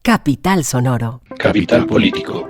Capital Sonoro. Capital Político.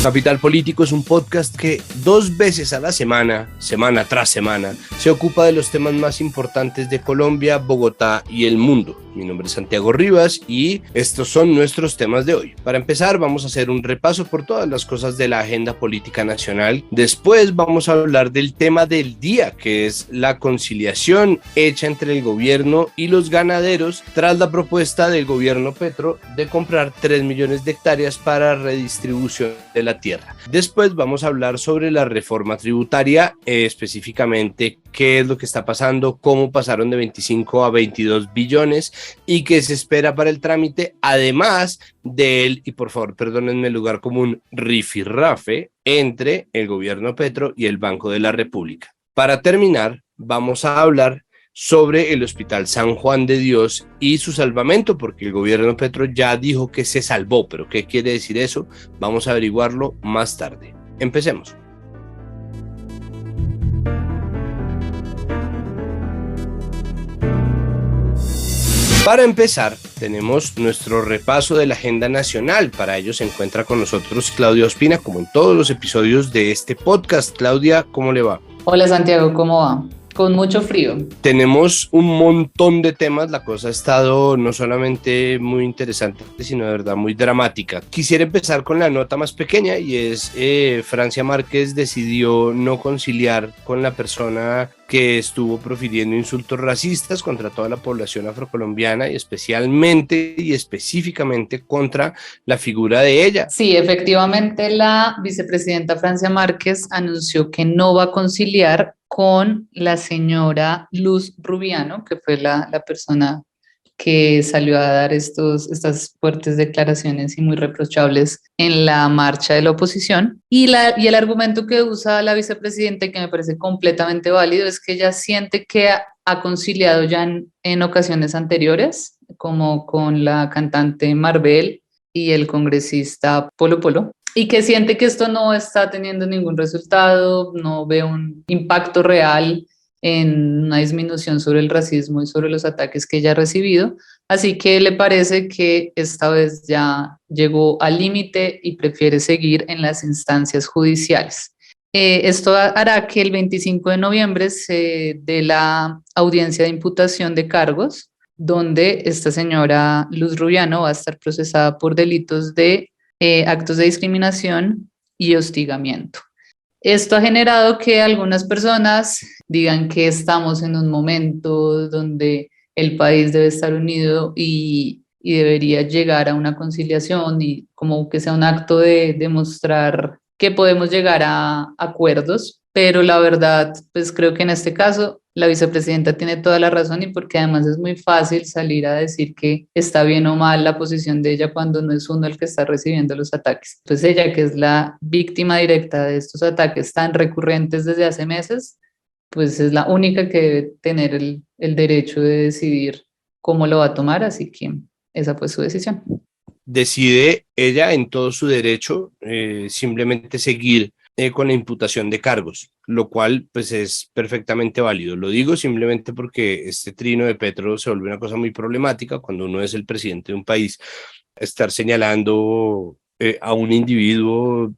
Capital Político es un podcast que 2 veces a la semana, semana tras semana, se ocupa de los temas más importantes de Colombia, Bogotá y el mundo. Mi nombre es Santiago Rivas y estos son nuestros temas de hoy. Para empezar, vamos a hacer un repaso por todas las cosas de la agenda política nacional. Después vamos a hablar del tema del día, que es la conciliación hecha entre el gobierno y los ganaderos tras la propuesta del gobierno Petro de comprar 3 millones de hectáreas para redistribución de la tierra. Después vamos a hablar sobre la reforma tributaria, específicamente qué es lo que está pasando, cómo pasaron de 25 a 22 billones y qué se espera para el trámite, además del, y por favor perdónenme el lugar común, rifirrafe entre el gobierno Petro y el Banco de la República. Para terminar, vamos a hablar sobre el Hospital San Juan de Dios y su salvamento, porque el gobierno Petro ya dijo que se salvó, pero ¿qué quiere decir eso? Vamos a averiguarlo más tarde. Empecemos. Para empezar, tenemos nuestro repaso de la agenda nacional. Para ello se encuentra con nosotros Claudia Ospina, como en todos los episodios de este podcast. Claudia, ¿cómo le va? Hola Santiago, ¿cómo va? Con mucho frío. Tenemos un montón de temas, la cosa ha estado no solamente muy interesante, sino de verdad muy dramática. Quisiera empezar con la nota más pequeña y es Francia Márquez decidió no conciliar con la persona que estuvo profiriendo insultos racistas contra toda la población afrocolombiana y especialmente y específicamente contra la figura de ella. Sí, efectivamente la vicepresidenta Francia Márquez anunció que no va a conciliar con la señora Luz Rubiano, que fue la persona que salió a dar estas fuertes declaraciones y muy reprochables en la marcha de la oposición. Y el argumento que usa la vicepresidenta, y que me parece completamente válido, es que ella siente que ha conciliado ya en ocasiones anteriores, como con la cantante Marvel y el congresista Polo Polo, y que siente que esto no está teniendo ningún resultado, no ve un impacto real en una disminución sobre el racismo y sobre los ataques que ella ha recibido, así que le parece que esta vez ya llegó al límite y prefiere seguir en las instancias judiciales. Esto hará que el 25 de noviembre se dé la audiencia de imputación de cargos, donde esta señora Luz Rubiano va a estar procesada por delitos de actos de discriminación y hostigamiento. Esto ha generado que algunas personas digan que estamos en un momento donde el país debe estar unido y debería llegar a una conciliación y como que sea un acto de demostrar que podemos llegar a acuerdos, pero la verdad, pues creo que en este caso la vicepresidenta tiene toda la razón y porque además es muy fácil salir a decir que está bien o mal la posición de ella cuando no es uno el que está recibiendo los ataques. Pues ella, que es la víctima directa de estos ataques tan recurrentes desde hace meses, pues es la única que debe tener el derecho de decidir cómo lo va a tomar, así que esa fue su decisión. Decide ella en todo su derecho simplemente seguir con la imputación de cargos, lo cual pues es perfectamente válido. Lo digo simplemente porque este trino de Petro se vuelve una cosa muy problemática cuando uno es el presidente de un país. Estar señalando a un individuo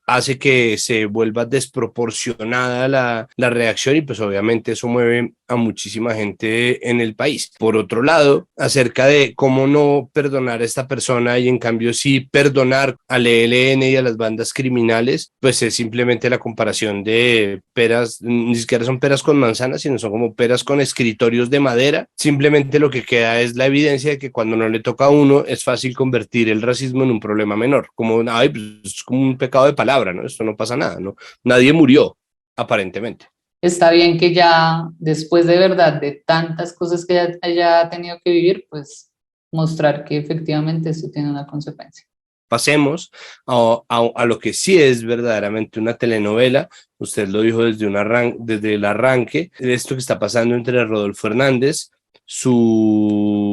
hace que se vuelva desproporcionada la reacción y pues obviamente eso mueve a muchísima gente en el país. Por otro lado, acerca de cómo no perdonar a esta persona y en cambio sí perdonar al ELN y a las bandas criminales, pues es simplemente la comparación de peras, ni siquiera son peras con manzanas, sino son como peras con escritorios de madera. Simplemente lo que queda es la evidencia de que cuando no le toca a uno es fácil convertir el racismo en un problema menor, como, ay, pues es como un pecado de palabra, ¿no? Esto no pasa nada, ¿no? Nadie murió, aparentemente. Está bien que ya después de verdad de tantas cosas que ella ha tenido que vivir, pues mostrar que efectivamente esto tiene una consecuencia. Pasemos a lo que sí es verdaderamente una telenovela. Usted lo dijo desde el arranque, de esto que está pasando entre Rodolfo Hernández, su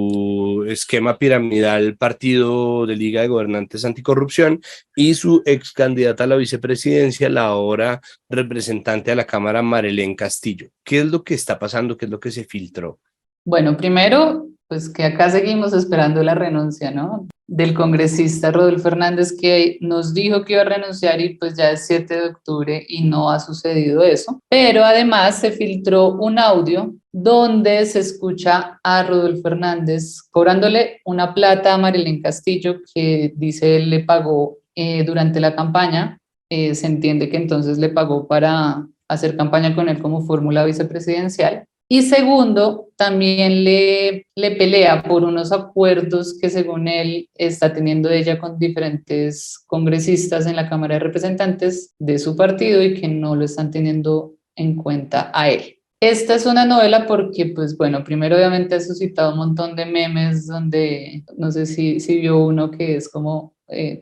esquema piramidal Partido de Liga de Gobernantes Anticorrupción, y su ex candidata a la vicepresidencia, la ahora representante a la Cámara, Marelén Castillo. ¿Qué es lo que está pasando? ¿Qué es lo que se filtró? Bueno, primero, pues que acá seguimos esperando la renuncia, ¿no? Del congresista Rodolfo Hernández, que nos dijo que iba a renunciar y pues ya es 7 de octubre y no ha sucedido eso. Pero además se filtró un audio donde se escucha a Rodolfo Hernández cobrándole una plata a Marilyn Castillo, que dice él le pagó durante la campaña. Se entiende que entonces le pagó para hacer campaña con él como fórmula vicepresidencial. Y segundo, también le pelea por unos acuerdos que según él está teniendo ella con diferentes congresistas en la Cámara de Representantes de su partido y que no lo están teniendo en cuenta a él. Esta es una novela porque, pues bueno, primero obviamente ha suscitado un montón de memes donde, no sé si vio uno que es como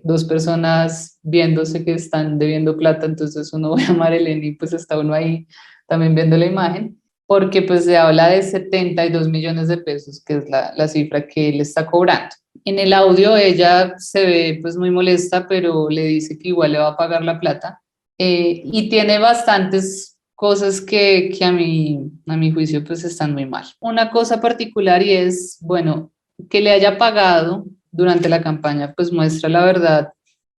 dos personas viéndose que están debiendo plata, entonces uno ve a Marilyn y pues está uno ahí también viendo la imagen, porque pues se habla de 72 millones de pesos, que es la cifra que él está cobrando. En el audio ella se ve pues muy molesta, pero le dice que igual le va a pagar la plata, y tiene bastantes cosas que a mi juicio pues están muy mal. Una cosa particular y es, bueno, que le haya pagado durante la campaña, pues muestra la verdad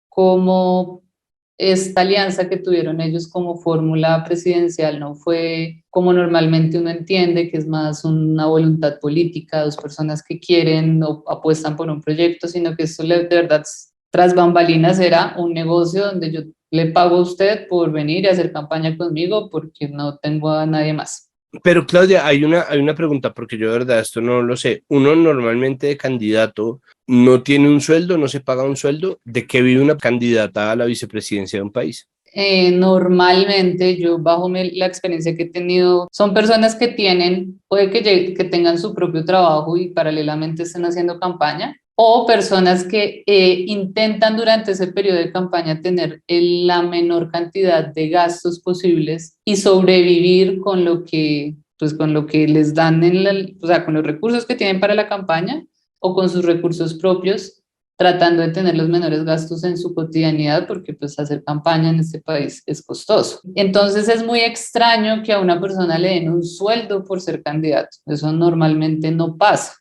cómo esta alianza que tuvieron ellos como fórmula presidencial no fue como normalmente uno entiende, que es más una voluntad política, dos personas que quieren o apuestan por un proyecto, sino que esto de verdad tras bambalinas era un negocio donde yo le pago a usted por venir y hacer campaña conmigo porque no tengo a nadie más. Pero Claudia, hay una pregunta, porque yo de verdad esto no lo sé. Uno normalmente de candidato no tiene un sueldo, no se paga un sueldo. ¿De qué vive una candidata a la vicepresidencia de un país? Normalmente yo bajo la experiencia que he tenido, son personas que tienen, puede que tengan su propio trabajo y paralelamente estén haciendo campaña, o personas que intentan durante ese periodo de campaña tener la menor cantidad de gastos posibles y sobrevivir con lo que, pues con lo que les dan o sea, con los recursos que tienen para la campaña o con sus recursos propios, tratando de tener los menores gastos en su cotidianidad, porque pues hacer campaña en este país es costoso. Entonces es muy extraño que a una persona le den un sueldo por ser candidato. Eso normalmente no pasa.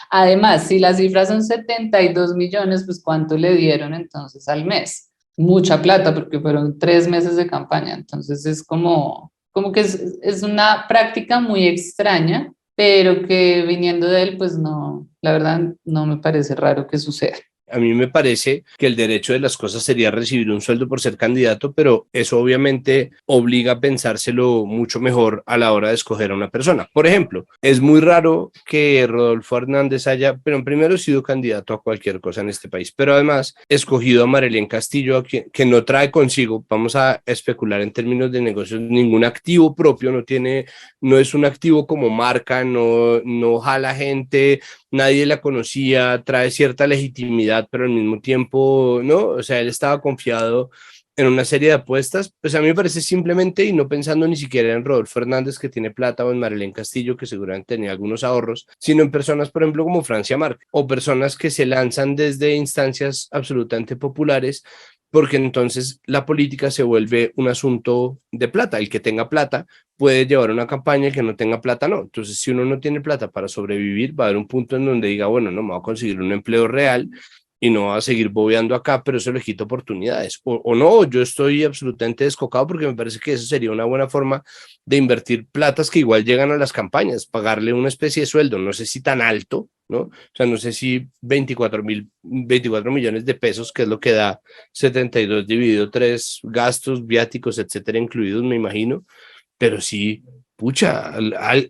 Además, si las cifras son 72 millones, pues ¿cuánto le dieron entonces al mes? Mucha plata, porque fueron 3 meses de campaña. Entonces es como que es una práctica muy extraña, pero que viniendo de él, pues no, la verdad no me parece raro que suceda. A mí me parece que el derecho de las cosas sería recibir un sueldo por ser candidato, pero eso obviamente obliga a pensárselo mucho mejor a la hora de escoger a una persona. Por ejemplo, es muy raro que Rodolfo Hernández haya, pero primero sido candidato a cualquier cosa en este país, pero además escogido a Marelén Castillo, que no trae consigo, vamos a especular en términos de negocios, ningún activo propio, no es un activo como marca, no jala gente, nadie la conocía, trae cierta legitimidad, pero al mismo tiempo, ¿no? O sea, él estaba confiado en una serie de apuestas, pues a mí me parece simplemente, y no pensando ni siquiera en Rodolfo Hernández, que tiene plata, o en Marelén Castillo, que seguramente tenía algunos ahorros, sino en personas, por ejemplo, como Francia Márquez, o personas que se lanzan desde instancias absolutamente populares, porque entonces la política se vuelve un asunto de plata. El que tenga plata puede llevar una campaña, el que no tenga plata no. Entonces, si uno no tiene plata para sobrevivir, va a haber un punto en donde diga, bueno, no, me voy a conseguir un empleo real y no va a seguir bobeando acá, pero eso le quita oportunidades. O no, yo estoy absolutamente descocado, porque me parece que eso sería una buena forma de invertir platas que igual llegan a las campañas, pagarle una especie de sueldo, no sé si tan alto, ¿no? O sea, no sé si 24 millones de pesos, que es lo que da 72 dividido 3 gastos, viáticos, etcétera, incluidos, me imagino, pero sí, pucha,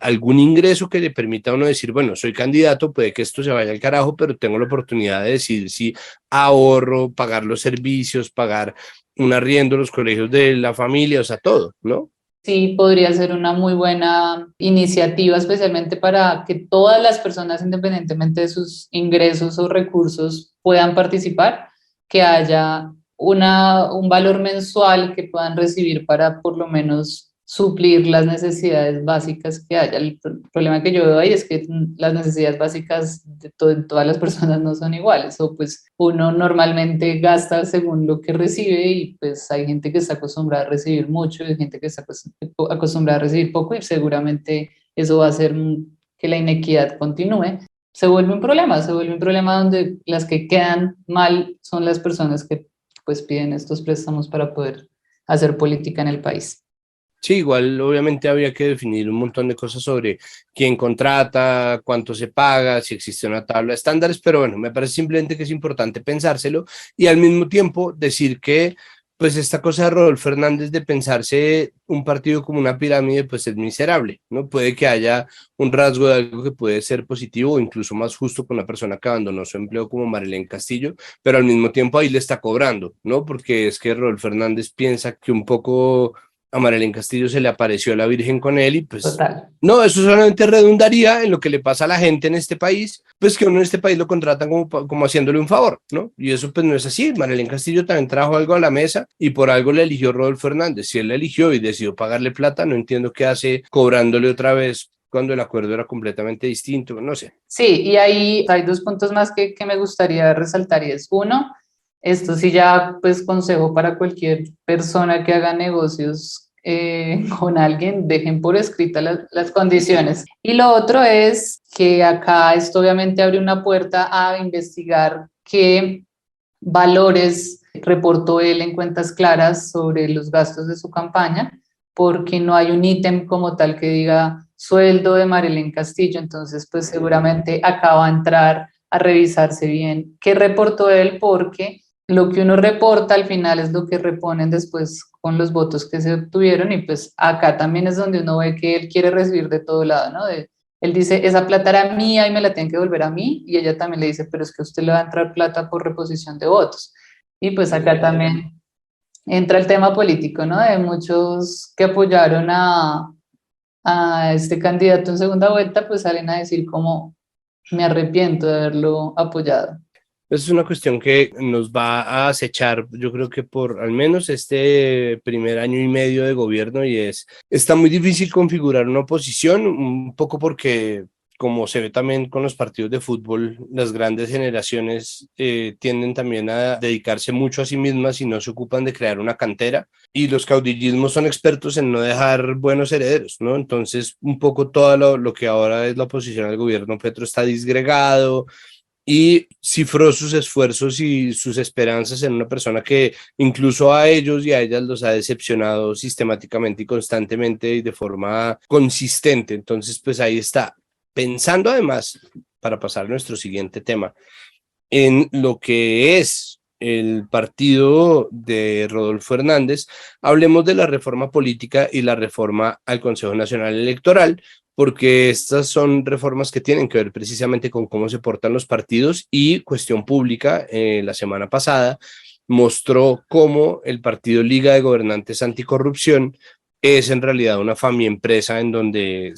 algún ingreso que le permita a uno decir, bueno, soy candidato, puede que esto se vaya al carajo, pero tengo la oportunidad de decidir si ahorro, pagar los servicios, pagar un arriendo, los colegios de la familia, o sea, todo, ¿no? Sí, podría ser una muy buena iniciativa, especialmente para que todas las personas, independientemente de sus ingresos o recursos, puedan participar, que haya un valor mensual que puedan recibir para por lo menos suplir las necesidades básicas que haya. El problema que yo veo ahí es que las necesidades básicas de todas las personas no son iguales, o pues uno normalmente gasta según lo que recibe y pues hay gente que está acostumbrada a recibir mucho y hay gente que está acostumbrada a recibir poco y seguramente eso va a hacer que la inequidad continúe. Se vuelve un problema donde las que quedan mal son las personas que pues piden estos préstamos para poder hacer política en el país. Sí, igual obviamente habría que definir un montón de cosas sobre quién contrata, cuánto se paga, si existe una tabla de estándares, pero bueno, me parece simplemente que es importante pensárselo y al mismo tiempo decir que pues esta cosa de Rodolfo Hernández de pensarse un partido como una pirámide pues es miserable, ¿no? Puede que haya un rasgo de algo que puede ser positivo o incluso más justo con una persona que abandonó su empleo como Marilén Castillo, pero al mismo tiempo ahí le está cobrando, ¿no? Porque es que Rodolfo Hernández piensa que un poco a Marilyn Castillo se le apareció la Virgen con él y pues Total. no, eso solamente redundaría en lo que le pasa a la gente en este país, pues que uno en este país lo contratan como haciéndole un favor, ¿no? Y eso pues no es así. Marilyn Castillo también trajo algo a la mesa y por algo le eligió Rodolfo Hernández. Si él le eligió y decidió pagarle plata, no entiendo qué hace cobrándole otra vez cuando el acuerdo era completamente distinto, no sé. Sí, y ahí hay dos puntos más que me gustaría resaltar y es uno, esto sí ya pues consejo para cualquier persona que haga negocios con alguien, dejen por escrita las condiciones. Y lo otro es que acá esto obviamente abre una puerta a investigar qué valores reportó él en cuentas claras sobre los gastos de su campaña, porque no hay un ítem como tal que diga sueldo de Marilyn Castillo, entonces pues seguramente acaba de entrar a revisarse bien qué reportó él, porque lo que uno reporta al final es lo que reponen después con los votos que se obtuvieron y pues acá también es donde uno ve que él quiere recibir de todo lado, ¿no? Él dice, esa plata era mía y me la tienen que devolver a mí, y ella también le dice, pero es que a usted le va a entrar plata por reposición de votos. Y pues acá también entra el tema político, ¿no? De muchos que apoyaron a este candidato en segunda vuelta, pues salen a decir como, me arrepiento de haberlo apoyado. Es una cuestión que nos va a acechar, yo creo que por al menos este primer año y medio de gobierno está muy difícil configurar una oposición, un poco porque como se ve también con los partidos de fútbol, las grandes generaciones tienden también a dedicarse mucho a sí mismas y no se ocupan de crear una cantera y los caudillismos son expertos en no dejar buenos herederos, ¿no? Entonces un poco todo lo que ahora es la oposición al gobierno Petro está disgregado y cifró sus esfuerzos y sus esperanzas en una persona que incluso a ellos y a ellas los ha decepcionado sistemáticamente y constantemente y de forma consistente. Entonces, pues ahí está. Pensando además, para pasar a nuestro siguiente tema, en lo que es el partido de Rodolfo Hernández, hablemos de la reforma política y la reforma al Consejo Nacional Electoral, porque estas son reformas que tienen que ver precisamente con cómo se portan los partidos y Cuestión Pública la semana pasada mostró cómo el partido Liga de Gobernantes Anticorrupción es en realidad una empresa en donde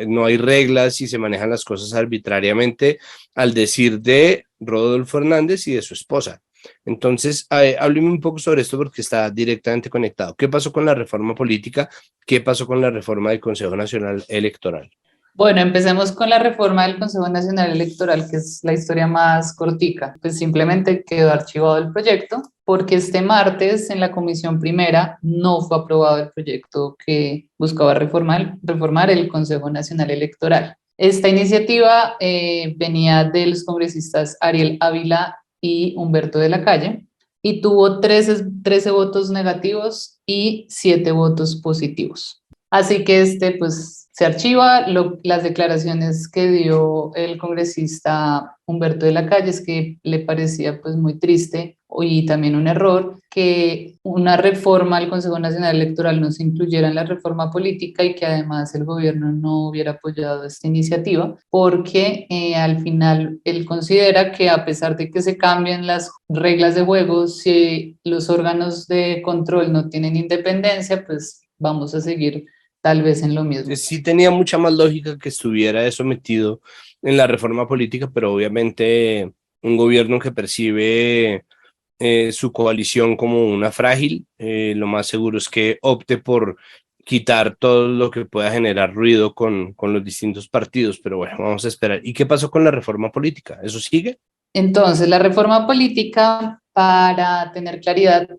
no hay reglas y se manejan las cosas arbitrariamente al decir de Rodolfo Hernández y de su esposa. Entonces, hábleme un poco sobre esto porque está directamente conectado. ¿Qué pasó con la reforma política? ¿Qué pasó con la reforma del Consejo Nacional Electoral? Bueno, empecemos con la reforma del Consejo Nacional Electoral, que es la historia más cortica. Pues simplemente quedó archivado el proyecto porque este martes en la comisión primera no fue aprobado el proyecto que buscaba reformar el Consejo Nacional Electoral. Esta iniciativa venía de los congresistas Ariel Ávila y Humberto de la Calle y tuvo 13 votos negativos y 7 votos positivos. Así que pues se archiva las declaraciones que dio el congresista Humberto de la Calle, es que le parecía pues muy triste y también un error que una reforma al Consejo Nacional Electoral no se incluyera en la reforma política y que además el gobierno no hubiera apoyado esta iniciativa, porque al final él considera que a pesar de que se cambien las reglas de juego, si los órganos de control no tienen independencia, pues vamos a seguir tal vez en lo mismo. Sí tenía mucha más lógica que estuviera eso metido en la reforma política, pero obviamente un gobierno que percibe su coalición como una frágil, lo más seguro es que opte por quitar todo lo que pueda generar ruido con los distintos partidos, pero bueno, vamos a esperar. ¿Y qué pasó con la reforma política? ¿Eso sigue? Entonces, la reforma política, para tener claridad,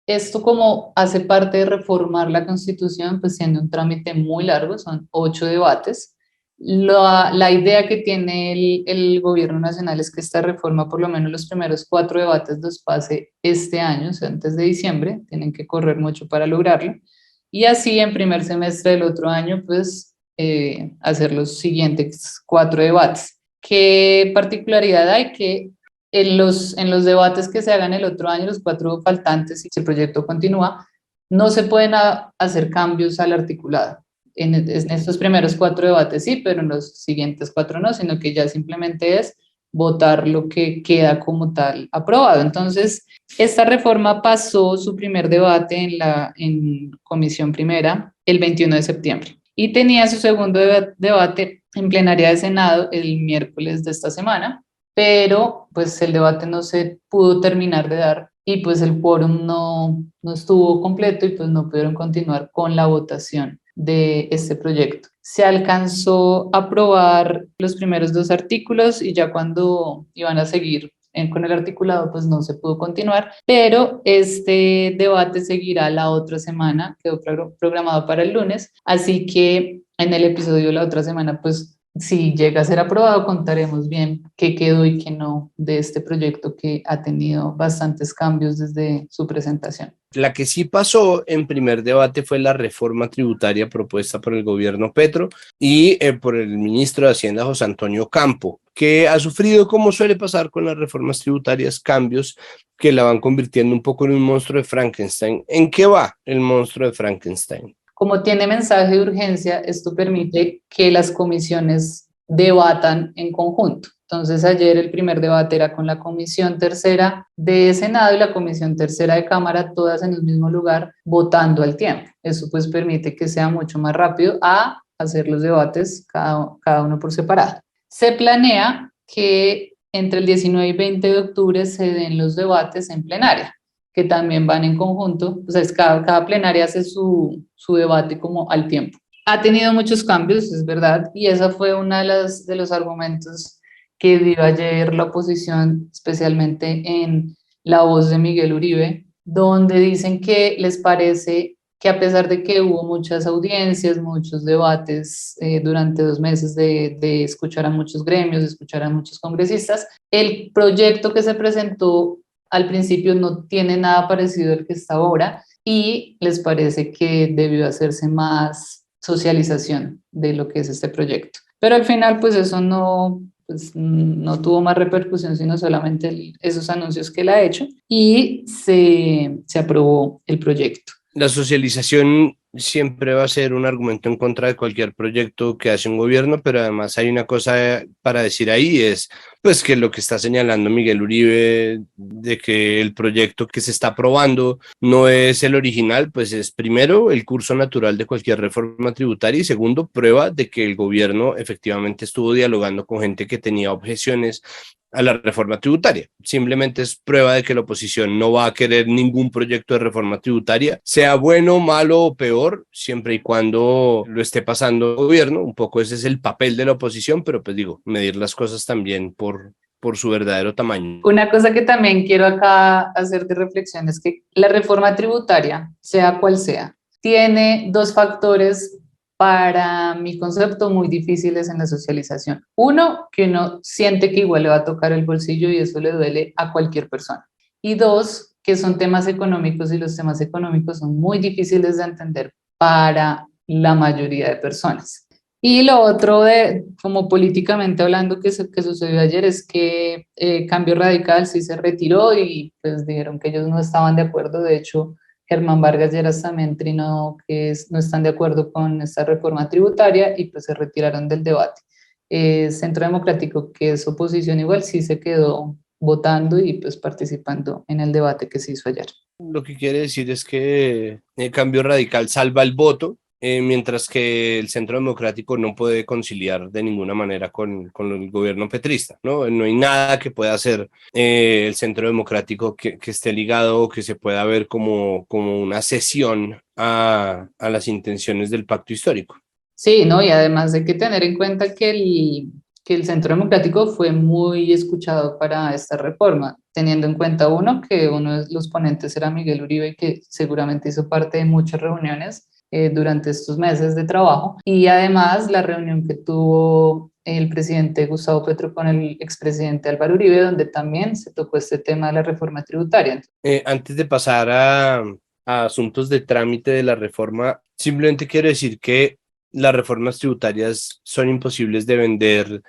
esto como hace parte de reformar la Constitución, pues siendo un trámite muy largo, son 8 debates. La idea que tiene el gobierno nacional es que esta reforma, por lo menos los primeros 4 debates, los pase este año, o sea, antes de diciembre, tienen que correr mucho para lograrlo. Y así en primer semestre del otro año, pues hacer los siguientes 4 debates. ¿Qué particularidad hay? Que en los debates que se hagan el otro año, los 4 faltantes, si el proyecto continúa, no se pueden hacer cambios al articulado. En estos primeros 4 debates sí, pero en los siguientes 4 no, sino que ya simplemente es votar lo que queda como tal aprobado. Entonces, esta reforma pasó su primer debate en comisión primera el 21 de septiembre y tenía su segundo debate en plenaria de Senado el miércoles de esta semana, pero pues el debate no se pudo terminar de dar y pues el quórum no estuvo completo y pues no pudieron continuar con la votación de este proyecto. Se alcanzó a aprobar los primeros 2 artículos y ya cuando iban a seguir con el articulado, pues no se pudo continuar, pero este debate seguirá la otra semana, quedó programado para el lunes, así que en el episodio de la otra semana, pues si llega a ser aprobado, contaremos bien qué quedó y qué no de este proyecto que ha tenido bastantes cambios desde su presentación. La que sí pasó en primer debate fue la reforma tributaria propuesta por el gobierno Petro y por el ministro de Hacienda, José Antonio Campo, que ha sufrido, como suele pasar con las reformas tributarias, cambios que la van convirtiendo un poco en un monstruo de Frankenstein. ¿En qué va el monstruo de Frankenstein? Como tiene mensaje de urgencia, esto permite que las comisiones debatan en conjunto. Entonces, ayer el primer debate era con la Comisión Tercera de Senado y la Comisión Tercera de Cámara, todas en el mismo lugar, votando al tiempo. Eso pues permite que sea mucho más rápido a hacer los debates cada uno por separado. Se planea que entre el 19 y 20 de octubre se den los debates en plenaria, que también van en conjunto, o sea, cada plenaria hace su debate como al tiempo. Ha tenido muchos cambios, es verdad, y esa fue una de los argumentos que dio ayer la oposición, especialmente en la voz de Miguel Uribe, donde dicen que les parece que a pesar de que hubo muchas audiencias, muchos debates durante 2 meses de escuchar a muchos gremios, de escuchar a muchos congresistas, el proyecto que se presentó al principio no tiene nada parecido al que está ahora y les parece que debió hacerse más socialización de lo que es este proyecto. Pero al final, pues eso pues, no tuvo más repercusión, sino solamente esos anuncios que él ha hecho y se aprobó el proyecto. La socialización siempre va a ser un argumento en contra de cualquier proyecto que hace un gobierno, pero además hay una cosa para decir ahí, es pues que lo que está señalando Miguel Uribe de que el proyecto que se está aprobando no es el original, pues es primero el curso natural de cualquier reforma tributaria y segundo, prueba de que el gobierno efectivamente estuvo dialogando con gente que tenía objeciones a la reforma tributaria. Simplemente es prueba de que la oposición no va a querer ningún proyecto de reforma tributaria, sea bueno, malo o peor, siempre y cuando lo esté pasando el gobierno. Un poco ese es el papel de la oposición, pero pues digo, medir las cosas también por su verdadero tamaño. Una cosa que también quiero acá hacer de reflexión es que la reforma tributaria, sea cual sea, tiene 2 factores para mi concepto muy difíciles en la socialización. Uno, que uno siente que igual le va a tocar el bolsillo y eso le duele a cualquier persona. Y dos, que son temas económicos y los temas económicos son muy difíciles de entender para la mayoría de personas. Y lo otro, como políticamente hablando, que sucedió ayer es que Cambio Radical sí se retiró y pues dijeron que ellos no estaban de acuerdo. De hecho, Germán Vargas Lleras también trinó que no están de acuerdo con esta reforma tributaria y pues se retiraron del debate. Centro Democrático, que es oposición igual, sí se quedó votando y pues participando en el debate que se hizo ayer. Lo que quiere decir es que el Cambio Radical salva el voto, mientras que el Centro Democrático no puede conciliar de ninguna manera con el gobierno petrista, ¿no? No hay nada que pueda hacer el Centro Democrático que esté ligado o que se pueda ver como una cesión a las intenciones del pacto histórico. Sí, ¿no? Y además hay que tener en cuenta que el Centro Democrático fue muy escuchado para esta reforma, teniendo en cuenta que uno de los ponentes era Miguel Uribe, que seguramente hizo parte de muchas reuniones durante estos meses de trabajo, y además la reunión que tuvo el presidente Gustavo Petro con el expresidente Álvaro Uribe, donde también se tocó este tema de la reforma tributaria. Antes de pasar a asuntos de trámite de la reforma, simplemente quiero decir que las reformas tributarias son imposibles de vender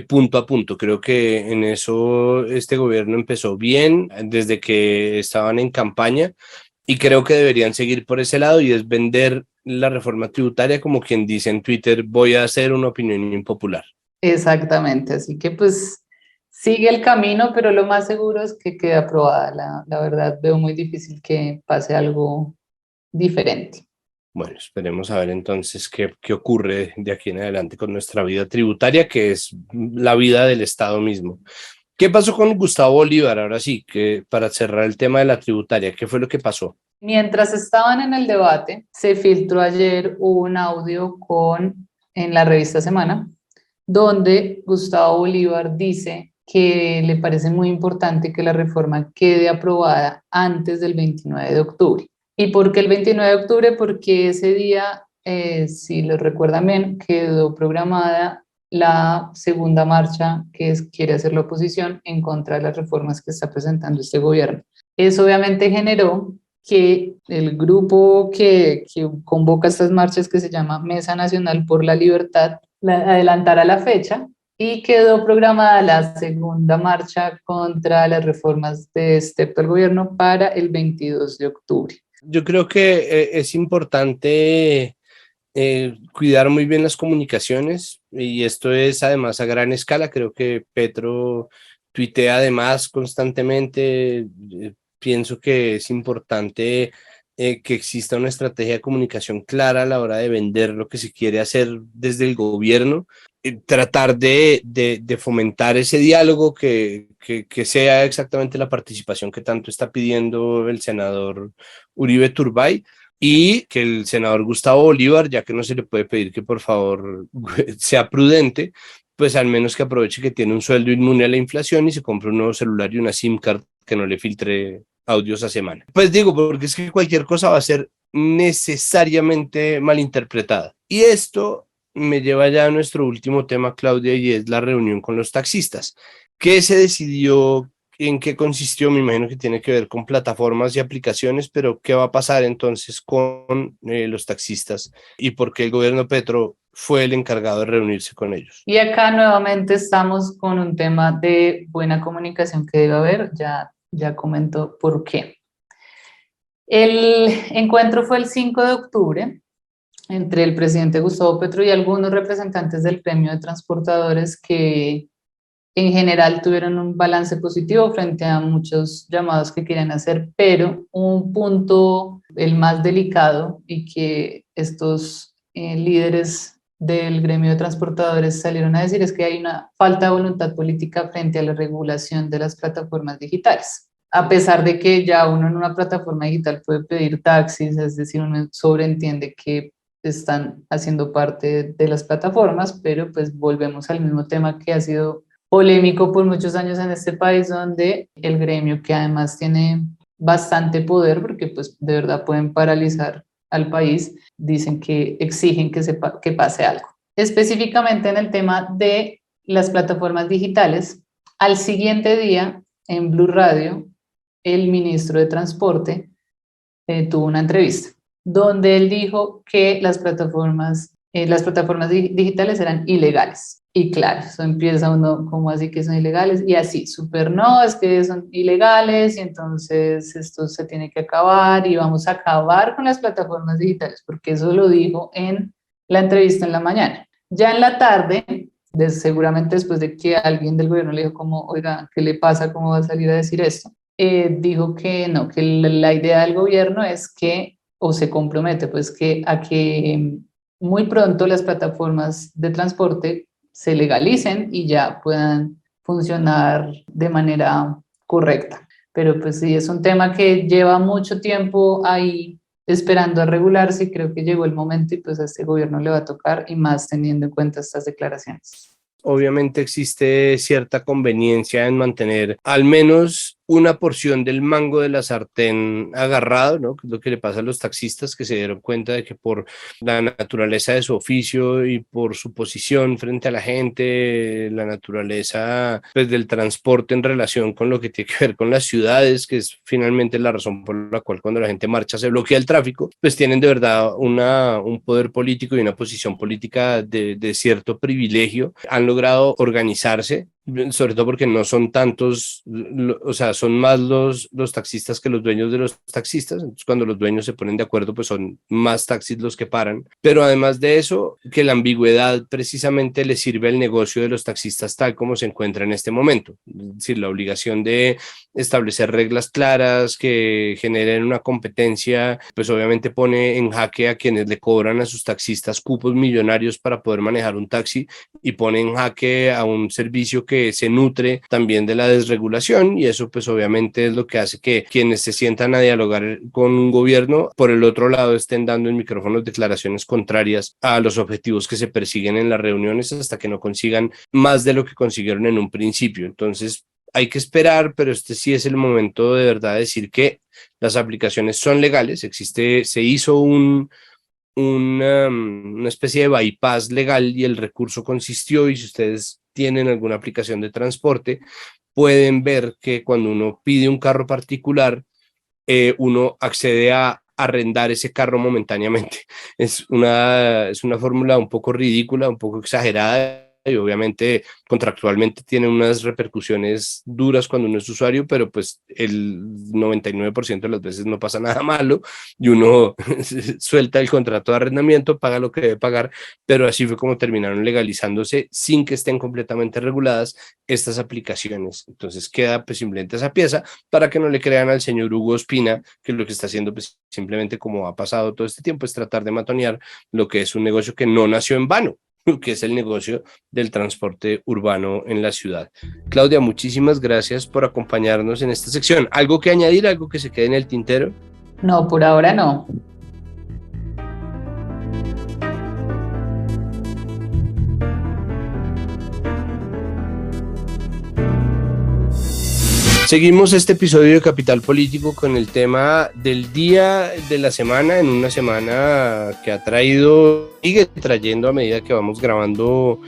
punto a punto. Creo que en eso este gobierno empezó bien desde que estaban en campaña y creo que deberían seguir por ese lado, y es vender la reforma tributaria como quien dice en Twitter: voy a hacer una opinión impopular. Exactamente, así que pues sigue el camino, pero lo más seguro es que quede aprobada. La verdad, veo muy difícil que pase algo diferente. Bueno, esperemos a ver entonces qué ocurre de aquí en adelante con nuestra vida tributaria, que es la vida del Estado mismo. ¿Qué pasó con Gustavo Bolívar? Ahora sí, que para cerrar el tema de la tributaria, ¿qué fue lo que pasó? Mientras estaban en el debate, se filtró ayer un audio en la revista Semana, donde Gustavo Bolívar dice que le parece muy importante que la reforma quede aprobada antes del 29 de octubre. ¿Y por qué el 29 de octubre? Porque ese día, si lo recuerdan bien, quedó programada la segunda marcha quiere hacer la oposición en contra de las reformas que está presentando este gobierno. Eso obviamente generó que el grupo que convoca estas marchas, que se llama Mesa Nacional por la Libertad, adelantara la fecha y quedó programada la segunda marcha contra las reformas de este actual gobierno para el 22 de octubre. Yo creo que es importante cuidar muy bien las comunicaciones, y esto es además a gran escala. Creo que Petro tuitea además constantemente. Pienso que es importante que exista una estrategia de comunicación clara a la hora de vender lo que se quiere hacer desde el gobierno, tratar de fomentar ese diálogo que sea exactamente la participación que tanto está pidiendo el senador Uribe Turbay, y que el senador Gustavo Bolívar, ya que no se le puede pedir que por favor sea prudente, pues al menos que aproveche que tiene un sueldo inmune a la inflación y se compre un nuevo celular y una SIM card que no le filtre audios a semana. Pues digo, porque es que cualquier cosa va a ser necesariamente malinterpretada. Y esto me lleva ya a nuestro último tema, Claudia, y es la reunión con los taxistas. ¿Qué se decidió? ¿En qué consistió? Me imagino que tiene que ver con plataformas y aplicaciones, pero ¿qué va a pasar entonces con los taxistas y por qué el gobierno Petro fue el encargado de reunirse con ellos? Y acá nuevamente estamos con un tema de buena comunicación que debe haber, ya comento por qué. El encuentro fue el 5 de octubre entre el presidente Gustavo Petro y algunos representantes del gremio de transportadores que en general tuvieron un balance positivo frente a muchos llamados que querían hacer, pero un punto, el más delicado, y que estos líderes del gremio de transportadores salieron a decir, es que hay una falta de voluntad política frente a la regulación de las plataformas digitales. A pesar de que ya uno en una plataforma digital puede pedir taxis, es decir, uno sobreentiende que están haciendo parte de las plataformas, pero pues volvemos al mismo tema que ha sido polémico por muchos años en este país, donde el gremio, que además tiene bastante poder, porque pues de verdad pueden paralizar al país, dicen que exigen que pase algo. Específicamente en el tema de las plataformas digitales, al siguiente día en Blue Radio, el ministro de Transporte tuvo una entrevista donde él dijo que las plataformas digitales eran ilegales. Y claro, eso empieza uno como así que son ilegales, y así, súper no, es que son ilegales y entonces esto se tiene que acabar y vamos a acabar con las plataformas digitales, porque eso lo dijo en la entrevista en la mañana. Ya en la tarde, seguramente después de que alguien del gobierno le dijo como, oiga, ¿qué le pasa? ¿Cómo va a salir a decir esto? Dijo que no, que la idea del gobierno es que o se compromete pues que a que muy pronto las plataformas de transporte se legalicen y ya puedan funcionar de manera correcta. Pero pues sí, es un tema que lleva mucho tiempo ahí esperando a regularse y creo que llegó el momento y pues a este gobierno le va a tocar y más teniendo en cuenta estas declaraciones. Obviamente existe cierta conveniencia en mantener al menos una porción del mango de la sartén agarrado, ¿no? Que es lo que le pasa a los taxistas que se dieron cuenta de que por la naturaleza de su oficio y por su posición frente a la gente, la naturaleza pues, del transporte en relación con lo que tiene que ver con las ciudades, que es finalmente la razón por la cual cuando la gente marcha se bloquea el tráfico, pues tienen de verdad un poder político y una posición política de cierto privilegio. Han logrado organizarse, sobre todo porque no son tantos, o sea, son más los taxistas que los dueños de los taxistas, entonces cuando los dueños se ponen de acuerdo, pues son más taxis los que paran, pero además de eso, que la ambigüedad precisamente le sirve al negocio de los taxistas tal como se encuentra en este momento, es decir, la obligación de establecer reglas claras que generen una competencia, pues obviamente pone en jaque a quienes le cobran a sus taxistas cupos millonarios para poder manejar un taxi y pone en jaque a un servicio que se nutre también de la desregulación y eso pues obviamente es lo que hace que quienes se sientan a dialogar con un gobierno por el otro lado estén dando en micrófonos declaraciones contrarias a los objetivos que se persiguen en las reuniones hasta que no consigan más de lo que consiguieron en un principio. Entonces hay que esperar, pero este sí es el momento de verdad de decir que las aplicaciones son legales. Se hizo una especie de bypass legal y el recurso consistió, y si ustedes tienen alguna aplicación de transporte, pueden ver que cuando uno pide un carro particular, uno accede a arrendar ese carro momentáneamente. Es una fórmula un poco ridícula, un poco exagerada y obviamente contractualmente tiene unas repercusiones duras cuando uno es usuario, pero pues el 99% de las veces no pasa nada malo y uno suelta el contrato de arrendamiento, paga lo que debe pagar, pero así fue como terminaron legalizándose sin que estén completamente reguladas estas aplicaciones. Entonces queda pues simplemente esa pieza para que no le crean al señor Hugo Ospina que lo que está haciendo pues simplemente como ha pasado todo este tiempo es tratar de matonear lo que es un negocio que no nació en vano, que es el negocio del transporte urbano en la ciudad. Claudia, muchísimas gracias por acompañarnos en esta sección. ¿Algo que añadir, algo que se quede en el tintero? No, por ahora no. Seguimos este episodio de Capital Político con el tema del día de la semana, en una semana que ha traído, sigue trayendo a medida que vamos grabando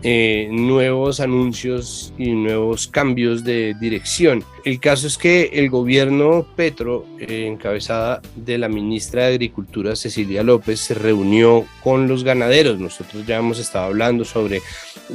nuevos anuncios y nuevos cambios de dirección. El caso es que el gobierno Petro, encabezada de la ministra de Agricultura Cecilia López, se reunió con los ganaderos. Nosotros ya hemos estado hablando sobre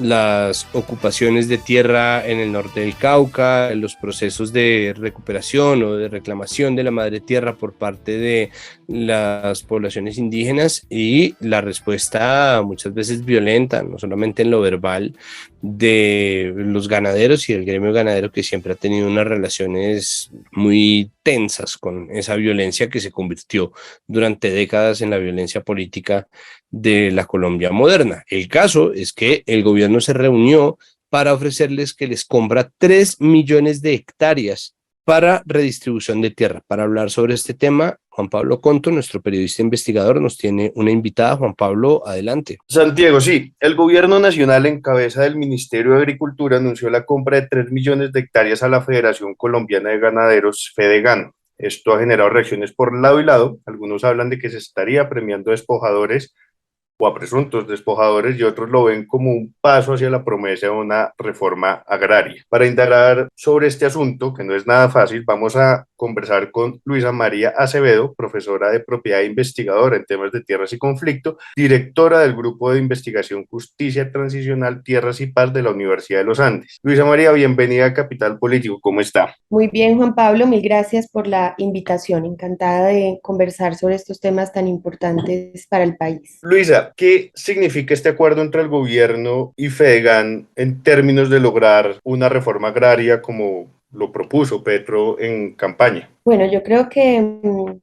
las ocupaciones de tierra en el norte del Cauca, los procesos de recuperación o de reclamación de la madre tierra por parte de las poblaciones indígenas y la respuesta muchas veces violenta, no solamente en lo verbal, de los ganaderos y del gremio ganadero que siempre ha tenido unas relaciones muy tensas con esa violencia que se convirtió durante décadas en la violencia política de la Colombia moderna. El caso es que el gobierno se reunió para ofrecerles que les compra 3 millones de hectáreas para redistribución de tierra. Para hablar sobre este tema, Juan Pablo Conto, nuestro periodista investigador, nos tiene una invitada. Juan Pablo, adelante. Santiago, sí, el gobierno nacional en cabeza del Ministerio de Agricultura anunció la compra de 3 millones de hectáreas a la Federación Colombiana de Ganaderos, Fedegan. Esto ha generado reacciones por lado y lado. Algunos hablan de que se estaría premiando a despojadores o a presuntos despojadores y otros lo ven como un paso hacia la promesa de una reforma agraria. Para indagar sobre este asunto, que no es nada fácil, vamos a conversar con Luisa María Acevedo, profesora de propiedad e investigadora en temas de tierras y conflicto, directora del Grupo de Investigación Justicia Transicional, Tierras y Paz de la Universidad de los Andes. Luisa María, bienvenida a Capital Político, ¿cómo está? Muy bien, Juan Pablo, mil gracias por la invitación. Encantada de conversar sobre estos temas tan importantes para el país. Luisa, ¿qué significa este acuerdo entre el gobierno y Fedegan en términos de lograr una reforma agraria como lo propuso Petro en campaña. Bueno, yo creo que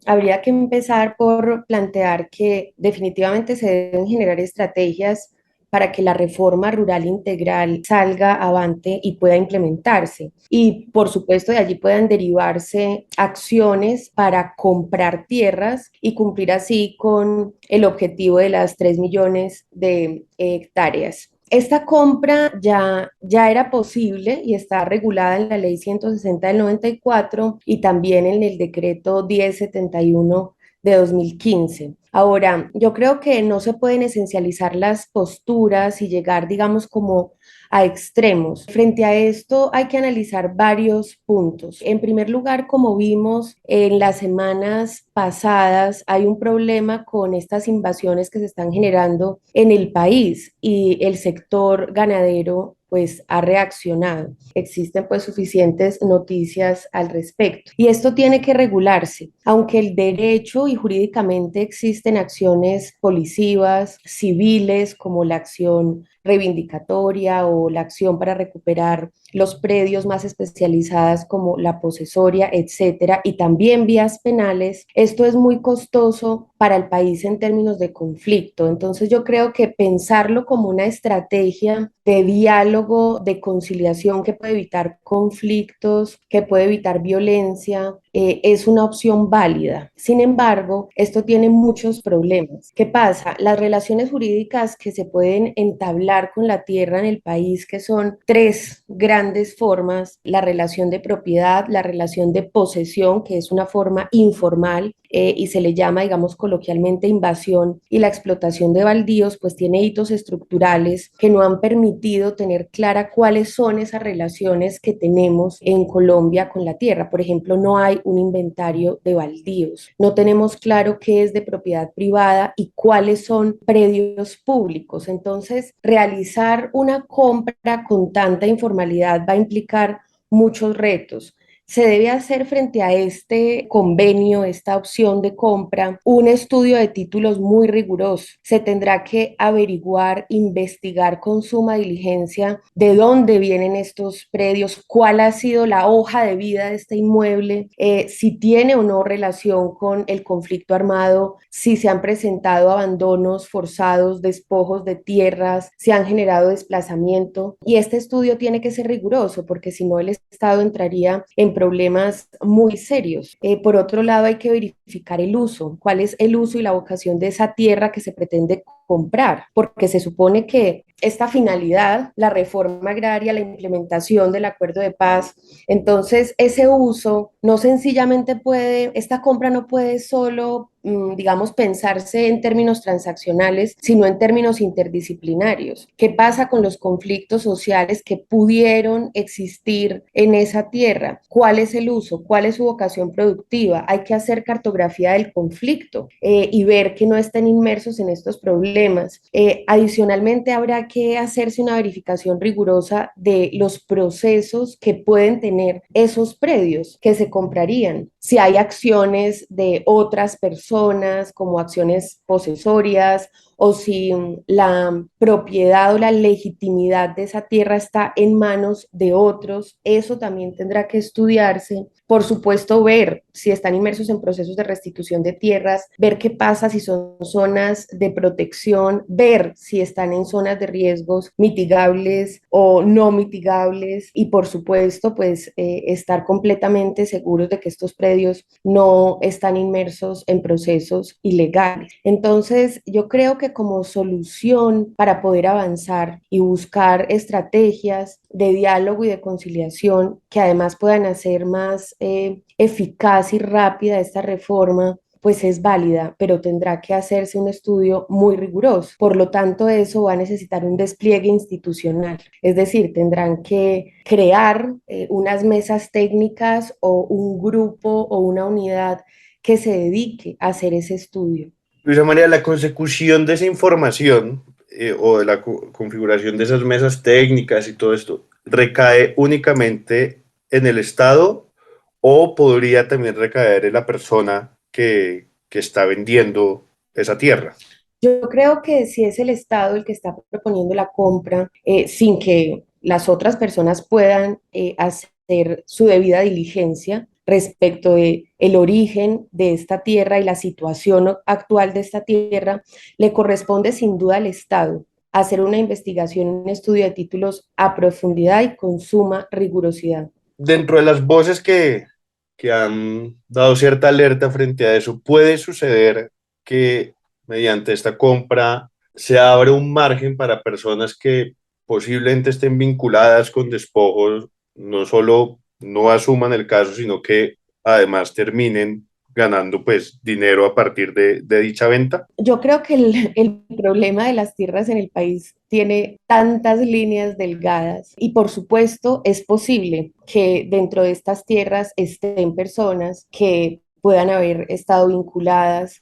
habría que empezar por plantear que definitivamente se deben generar estrategias para que la reforma rural integral salga avante y pueda implementarse. Y por supuesto de allí puedan derivarse acciones para comprar tierras y cumplir así con el objetivo de las 3 millones de hectáreas. Esta compra ya era posible y está regulada en la Ley 160 del 94 y también en el decreto 1071 de 2015. Ahora, yo creo que no se pueden esencializar las posturas y llegar, digamos, como a extremos. Frente a esto hay que analizar varios puntos. En primer lugar, como vimos en las semanas pasadas, hay un problema con estas invasiones que se están generando en el país y el sector ganadero pues ha reaccionado. Existen pues suficientes noticias al respecto. Y esto tiene que regularse, aunque el derecho y jurídicamente existen acciones policivas, civiles, como la acción reivindicatoria o la acción para recuperar los predios más especializadas como la posesoria, etcétera, y también vías penales. Esto es muy costoso para el país en términos de conflicto. Entonces yo creo que pensarlo como una estrategia de diálogo, de conciliación que puede evitar conflictos, que puede evitar violencia, es una opción válida. Sin embargo, esto tiene muchos problemas. ¿Qué pasa? Las relaciones jurídicas que se pueden entablar con la tierra en el país, que son tres grandes formas: la relación de propiedad, la relación de posesión, que es una forma informal, y se le llama, digamos, coloquialmente invasión, y la explotación de baldíos, pues tiene hitos estructurales que no han permitido tener clara cuáles son esas relaciones que tenemos en Colombia con la tierra. Por ejemplo, no hay un inventario de baldíos, no tenemos claro qué es de propiedad privada y cuáles son predios públicos. Entonces, realizar una compra con tanta informalidad va a implicar muchos retos. Se debe hacer frente a este convenio, esta opción de compra, un estudio de títulos muy riguroso. Se tendrá que averiguar, investigar con suma diligencia de dónde vienen estos predios, cuál ha sido la hoja de vida de este inmueble, si tiene o no relación con el conflicto armado, si se han presentado abandonos forzados, despojos de tierras, si han generado desplazamiento. Y este estudio tiene que ser riguroso porque si no el Estado entraría en problemas muy serios. Por otro lado, hay que verificar el uso, cuál es el uso y la vocación de esa tierra que se pretende comprar, porque se supone que esta finalidad, la reforma agraria, la implementación del acuerdo de paz, entonces ese uso no sencillamente puede, esta compra no puede solo, digamos, pensarse en términos transaccionales, sino en términos interdisciplinarios. ¿Qué pasa con los conflictos sociales que pudieron existir en esa tierra? ¿Cuál es el uso? ¿Cuál es su vocación productiva? Hay que hacer cartografía del conflicto y ver que no estén inmersos en estos problemas. Adicionalmente, habrá que hacerse una verificación rigurosa de los procesos que pueden tener esos predios que se comprarían. Si hay acciones de otras personas, como acciones posesorias, o si la propiedad o la legitimidad de esa tierra está en manos de otros, eso también tendrá que estudiarse. Por supuesto, ver si están inmersos en procesos de restitución de tierras, ver qué pasa si son zonas de protección, ver si están en zonas de riesgos mitigables o no mitigables y por supuesto, pues estar completamente seguros de que estos predios no están inmersos en procesos ilegales. Entonces, yo creo que como solución para poder avanzar y buscar estrategias de diálogo y de conciliación que además puedan hacer más eficaz y rápida esta reforma, pues es válida, pero tendrá que hacerse un estudio muy riguroso. Por lo tanto, eso va a necesitar un despliegue institucional, es decir, tendrán que crear unas mesas técnicas o un grupo o una unidad que se dedique a hacer ese estudio. Luisa María, la consecución de esa información o de la configuración de esas mesas técnicas y todo esto, ¿recae únicamente en el Estado o podría también recaer en la persona que está vendiendo esa tierra? Yo creo que si es el Estado el que está proponiendo la compra, sin que las otras personas puedan hacer hacer su debida diligencia respecto de el origen de esta tierra y la situación actual de esta tierra, le corresponde sin duda al Estado hacer una investigación, un estudio de títulos a profundidad y con suma rigurosidad. Dentro de las voces que han dado cierta alerta frente a eso, puede suceder que mediante esta compra se abre un margen para personas que posiblemente estén vinculadas con despojos, no solo no asuman el caso, sino que además terminen ganando pues dinero a partir de dicha venta. Yo creo que el problema de las tierras en el país tiene tantas líneas delgadas y por supuesto es posible que dentro de estas tierras estén personas que puedan haber estado vinculadas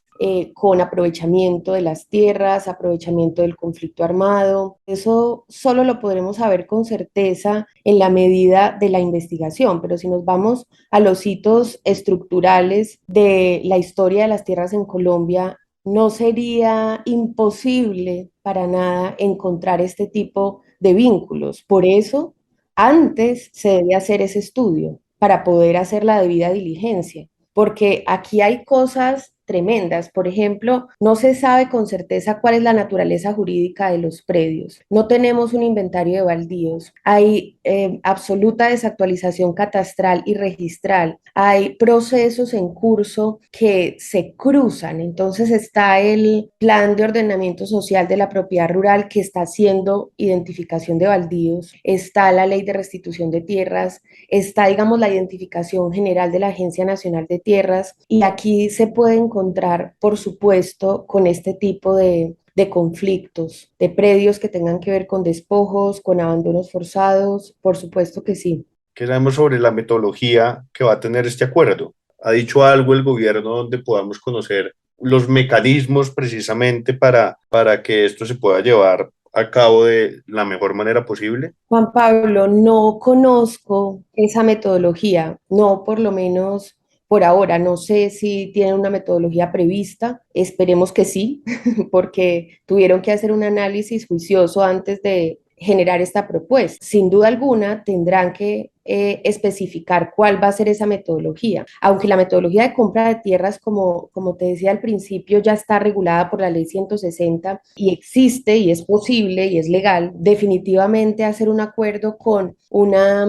con aprovechamiento de las tierras, aprovechamiento del conflicto armado. Eso solo lo podremos saber con certeza en la medida de la investigación, pero si nos vamos a los hitos estructurales de la historia de las tierras en Colombia, no sería imposible para nada encontrar este tipo de vínculos. Por eso, antes se debe hacer ese estudio para poder hacer la debida diligencia, porque aquí hay cosas tremendas. Por ejemplo, no se sabe con certeza cuál es la naturaleza jurídica de los predios. No tenemos un inventario de baldíos. Hay absoluta desactualización catastral y registral. Hay procesos en curso que se cruzan. Entonces está el plan de ordenamiento social de la propiedad rural que está haciendo identificación de baldíos. Está la ley de restitución de tierras. Está, digamos, la identificación general de la Agencia Nacional de Tierras. Y aquí se puede encontrar, por supuesto, con este tipo de conflictos, de predios que tengan que ver con despojos, con abandonos forzados, por supuesto que sí. ¿Qué sabemos sobre la metodología que va a tener este acuerdo? ¿Ha dicho algo el gobierno donde podamos conocer los mecanismos precisamente para que esto se pueda llevar a cabo de la mejor manera posible? Juan Pablo, no conozco esa metodología, no por lo menos por ahora, no sé si tienen una metodología prevista, esperemos que sí, porque tuvieron que hacer un análisis juicioso antes de generar esta propuesta. Sin duda alguna tendrán que especificar cuál va a ser esa metodología, aunque la metodología de compra de tierras, como te decía al principio, ya está regulada por la ley 160 y existe y es posible y es legal, definitivamente hacer un acuerdo con una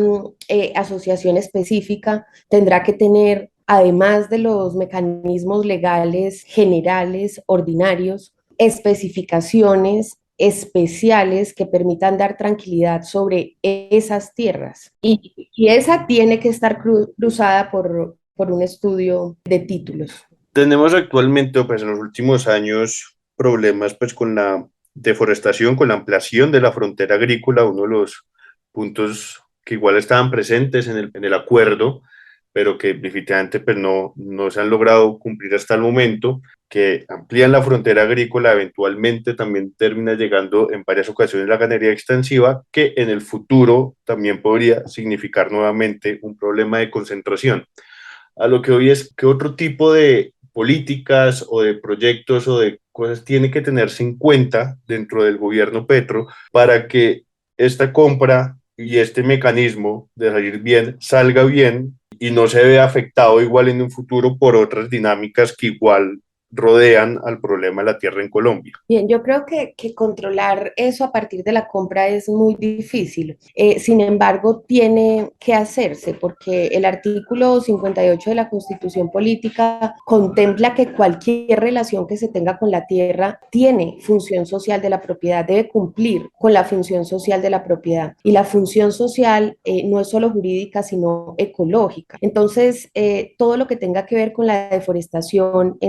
asociación específica tendrá que tener, además de los mecanismos legales generales, ordinarios, especificaciones especiales que permitan dar tranquilidad sobre esas tierras. Y esa tiene que estar cruzada por un estudio de títulos. Tenemos actualmente, pues en los últimos años, problemas pues con la deforestación, con la ampliación de la frontera agrícola, uno de los puntos que igual estaban presentes en el acuerdo, pero que definitivamente pues no se han logrado cumplir hasta el momento, que amplían la frontera agrícola, eventualmente también termina llegando en varias ocasiones la ganadería extensiva, que en el futuro también podría significar nuevamente un problema de concentración. A lo que hoy es que otro tipo de políticas o de proyectos o de cosas tiene que tenerse en cuenta dentro del gobierno Petro para que esta compra y este mecanismo de salir bien salga bien y no se vea afectado igual en un futuro por otras dinámicas que igual rodean al problema de la tierra en Colombia. Bien, yo creo que controlar eso a partir de la compra es muy difícil. Sin embargo, tiene que hacerse porque el artículo 58 de la Constitución Política contempla que cualquier relación que se tenga con la tierra tiene función social de la propiedad, debe cumplir con la función social de la propiedad. Y la función social no es solo jurídica, sino ecológica. Entonces, todo lo que tenga que ver con la deforestación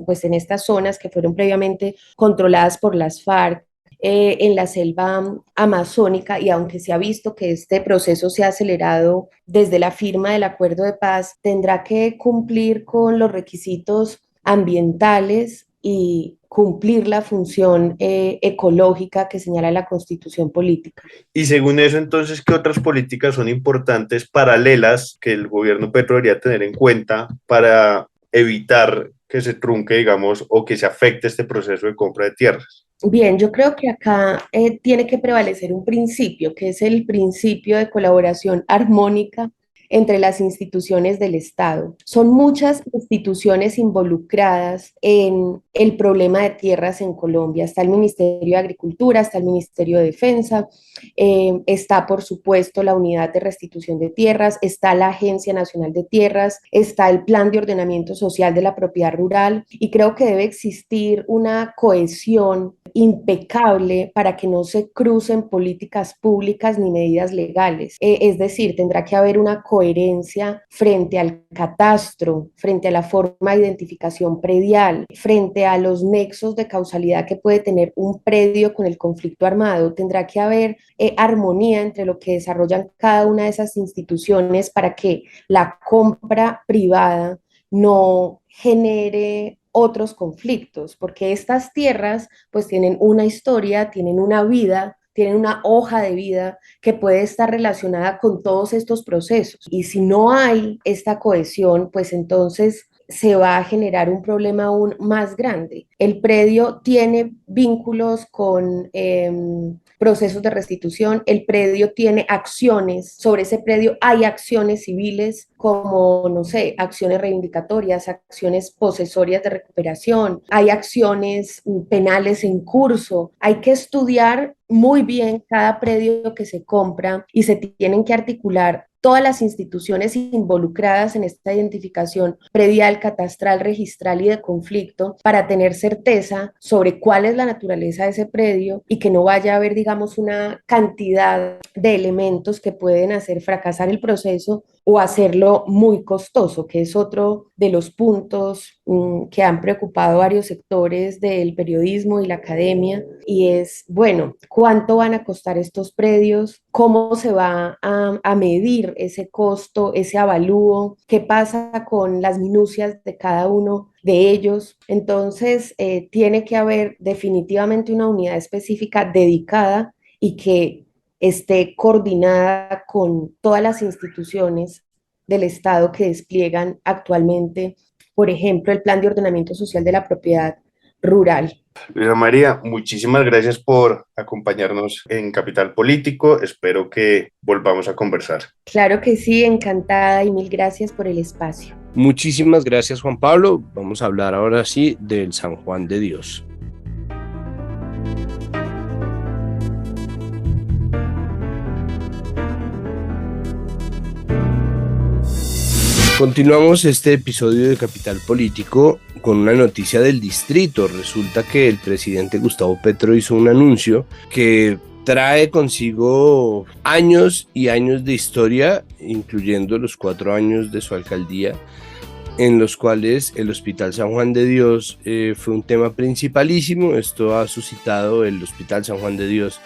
pues en estas zonas que fueron previamente controladas por las FARC, en la selva amazónica, y aunque se ha visto que este proceso se ha acelerado desde la firma del acuerdo de paz, tendrá que cumplir con los requisitos ambientales y cumplir la función ecológica que señala la Constitución Política. Y según eso, entonces, ¿qué otras políticas son importantes paralelas que el gobierno Petro debería tener en cuenta para evitar que se trunque, digamos, o que se afecte este proceso de compra de tierras? Bien, yo creo que acá tiene que prevalecer un principio, que es el principio de colaboración armónica entre las instituciones del Estado. Son muchas instituciones involucradas en el problema de tierras en Colombia. Está el Ministerio de Agricultura, está el Ministerio de Defensa, está por supuesto la Unidad de Restitución de Tierras, está la Agencia Nacional de Tierras, está el Plan de Ordenamiento Social de la Propiedad Rural y creo que debe existir una cohesión impecable para que no se crucen políticas públicas ni medidas legales. Es decir, tendrá que haber una coherencia frente al catastro, frente a la forma de identificación predial, frente a los nexos de causalidad que puede tener un predio con el conflicto armado. Tendrá que haber armonía entre lo que desarrollan cada una de esas instituciones para que la compra privada no genere otros conflictos, porque estas tierras pues tienen una historia, tienen una vida, tienen una hoja de vida que puede estar relacionada con todos estos procesos. Y si no hay esta cohesión, pues entonces se va a generar un problema aún más grande. El predio tiene vínculos con procesos de restitución, el predio tiene acciones, sobre ese predio hay acciones civiles como, no sé, acciones reivindicatorias, acciones posesorias de recuperación, hay acciones penales en curso, hay que estudiar muy bien cada predio que se compra y se tienen que articular todas las instituciones involucradas en esta identificación predial, catastral, registral y de conflicto para tener certeza sobre cuál es la naturaleza de ese predio y que no vaya a haber, digamos, una cantidad de elementos que pueden hacer fracasar el proceso o hacerlo muy costoso, que es otro de los puntos que han preocupado a varios sectores del periodismo y la academia, y es, bueno, ¿cuánto van a costar estos predios? ¿Cómo se va a medir ese costo, ese avalúo? ¿Qué pasa con las minucias de cada uno de ellos? Entonces, tiene que haber definitivamente una unidad específica dedicada y que esté coordinada con todas las instituciones del Estado que despliegan actualmente, por ejemplo, el Plan de Ordenamiento Social de la Propiedad Rural. Luisa María, muchísimas gracias por acompañarnos en Capital Político. Espero que volvamos a conversar. Claro que sí, encantada y mil gracias por el espacio. Muchísimas gracias, Juan Pablo. Vamos a hablar ahora sí del San Juan de Dios. Continuamos este episodio de Capital Político con una noticia del distrito. Resulta que el presidente Gustavo Petro hizo un anuncio que trae consigo años y años de historia, incluyendo los 4 años de su alcaldía, en los cuales el Hospital San Juan de Dios fue un tema principalísimo. Esto ha suscitado, el Hospital San Juan de Dios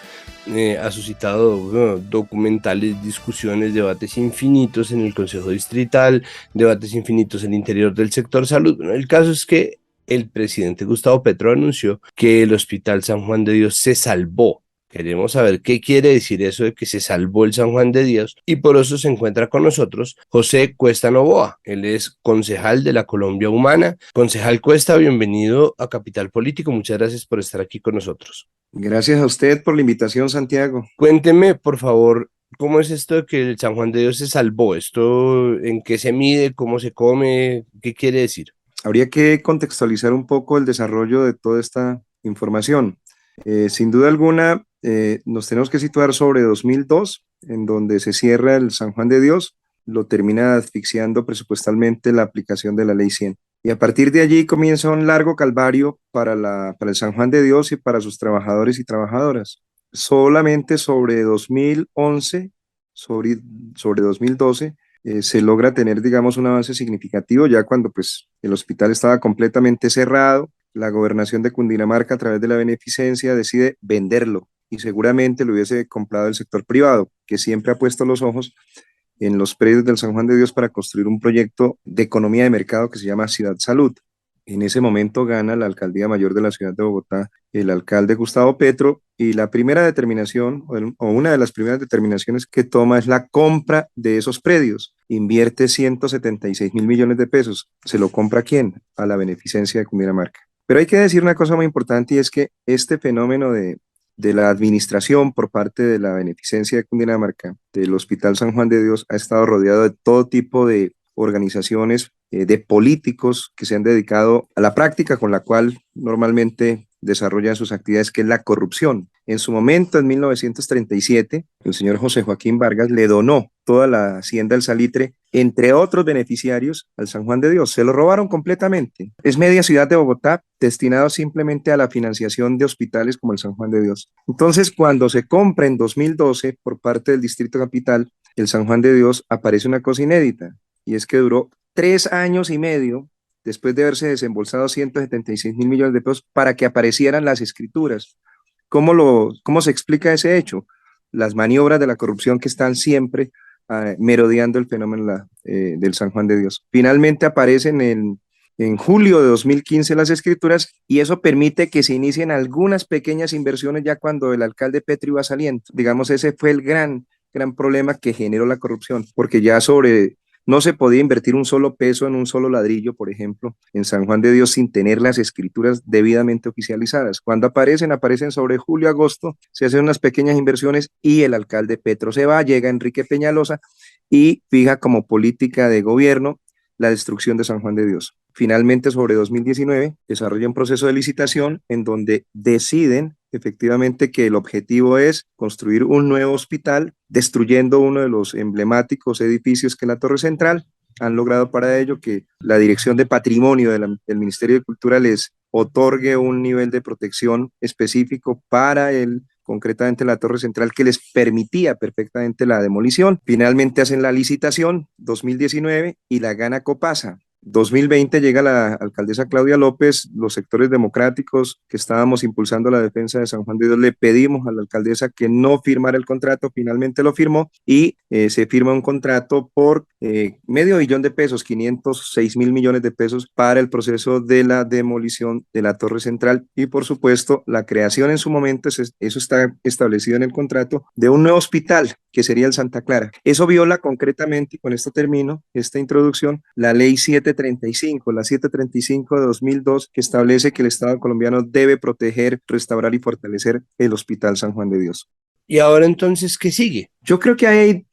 ha suscitado documentales, discusiones, debates infinitos en el Consejo Distrital, debates infinitos en el interior del sector salud. El caso es que el presidente Gustavo Petro anunció que el Hospital San Juan de Dios se salvó. Queremos saber qué quiere decir eso de que se salvó el San Juan de Dios, y por eso se encuentra con nosotros José Cuesta Novoa. Él es concejal de la Colombia Humana. Concejal Cuesta, bienvenido a Capital Político. Muchas gracias por estar aquí con nosotros. Gracias a usted por la invitación, Santiago. Cuénteme, por favor, ¿cómo es esto de que el San Juan de Dios se salvó? ¿Esto en qué se mide? ¿Cómo se come? ¿Qué quiere decir? Habría que contextualizar un poco el desarrollo de toda esta información. Sin duda alguna, nos tenemos que situar sobre 2002, en donde se cierra el San Juan de Dios, lo termina asfixiando presupuestalmente la aplicación de la Ley 100. Y a partir de allí comienza un largo calvario para el San Juan de Dios y para sus trabajadores y trabajadoras. Solamente sobre 2011, sobre 2012, se logra tener, digamos, un avance significativo, ya cuando pues, el hospital estaba completamente cerrado. La gobernación de Cundinamarca, a través de la beneficencia, decide venderlo, y seguramente lo hubiese comprado el sector privado, que siempre ha puesto los ojos en los predios del San Juan de Dios para construir un proyecto de economía de mercado que se llama Ciudad Salud. En ese momento gana la alcaldía mayor de la ciudad de Bogotá el alcalde Gustavo Petro, y la primera determinación, o una de las primeras determinaciones que toma, es la compra de esos predios. Invierte 176.000 millones de pesos. ¿Se lo compra a quién? A la beneficencia de Cundinamarca. Pero hay que decir una cosa muy importante y es que este fenómeno de la administración por parte de la Beneficencia de Cundinamarca, del Hospital San Juan de Dios, ha estado rodeado de todo tipo de organizaciones, de políticos que se han dedicado a la práctica con la cual normalmente desarrollan sus actividades, que es la corrupción. En su momento, en 1937, el señor José Joaquín Vargas le donó toda la hacienda del Salitre, entre otros beneficiarios, al San Juan de Dios. Se lo robaron completamente. Es media ciudad de Bogotá destinado simplemente a la financiación de hospitales como el San Juan de Dios. Entonces, cuando se compra en 2012 por parte del Distrito Capital, el San Juan de Dios, aparece una cosa inédita, y es que duró 3 años y medio después de haberse desembolsado 176.000 millones de pesos para que aparecieran las escrituras. ¿Cómo se explica ese hecho? Las maniobras de la corrupción que están siempre merodeando el fenómeno del San Juan de Dios. Finalmente aparecen en julio de 2015 las escrituras y eso permite que se inicien algunas pequeñas inversiones ya cuando el alcalde Petro iba saliendo. Digamos, ese fue el gran problema que generó la corrupción, porque ya no se podía invertir un solo peso en un solo ladrillo, por ejemplo, en San Juan de Dios sin tener las escrituras debidamente oficializadas. Cuando aparecen sobre julio, agosto, se hacen unas pequeñas inversiones y el alcalde Petro se va, llega Enrique Peñalosa y fija como política de gobierno la destrucción de San Juan de Dios. Finalmente, sobre 2019, desarrolla un proceso de licitación en donde deciden efectivamente que el objetivo es construir un nuevo hospital, destruyendo uno de los emblemáticos edificios que es la Torre Central. Han logrado para ello que la Dirección de Patrimonio del Ministerio de Cultura les otorgue un nivel de protección específico para concretamente la Torre Central, que les permitía perfectamente la demolición. Finalmente hacen la licitación 2019 y la gana Copasa. 2020 llega la alcaldesa Claudia López, los sectores democráticos que estábamos impulsando la defensa de San Juan de Dios le pedimos a la alcaldesa que no firmara el contrato, finalmente lo firmó y se firma un contrato por medio billón de pesos, 506.000 millones de pesos para el proceso de la demolición de la Torre Central y por supuesto la creación en su momento, eso está establecido en el contrato, de un nuevo hospital que sería el Santa Clara. Eso viola concretamente, y con esto termino esta introducción, la ley 735 de 2002, que establece que el Estado colombiano debe proteger, restaurar y fortalecer el Hospital San Juan de Dios. ¿Y ahora entonces qué sigue? Yo creo que hay,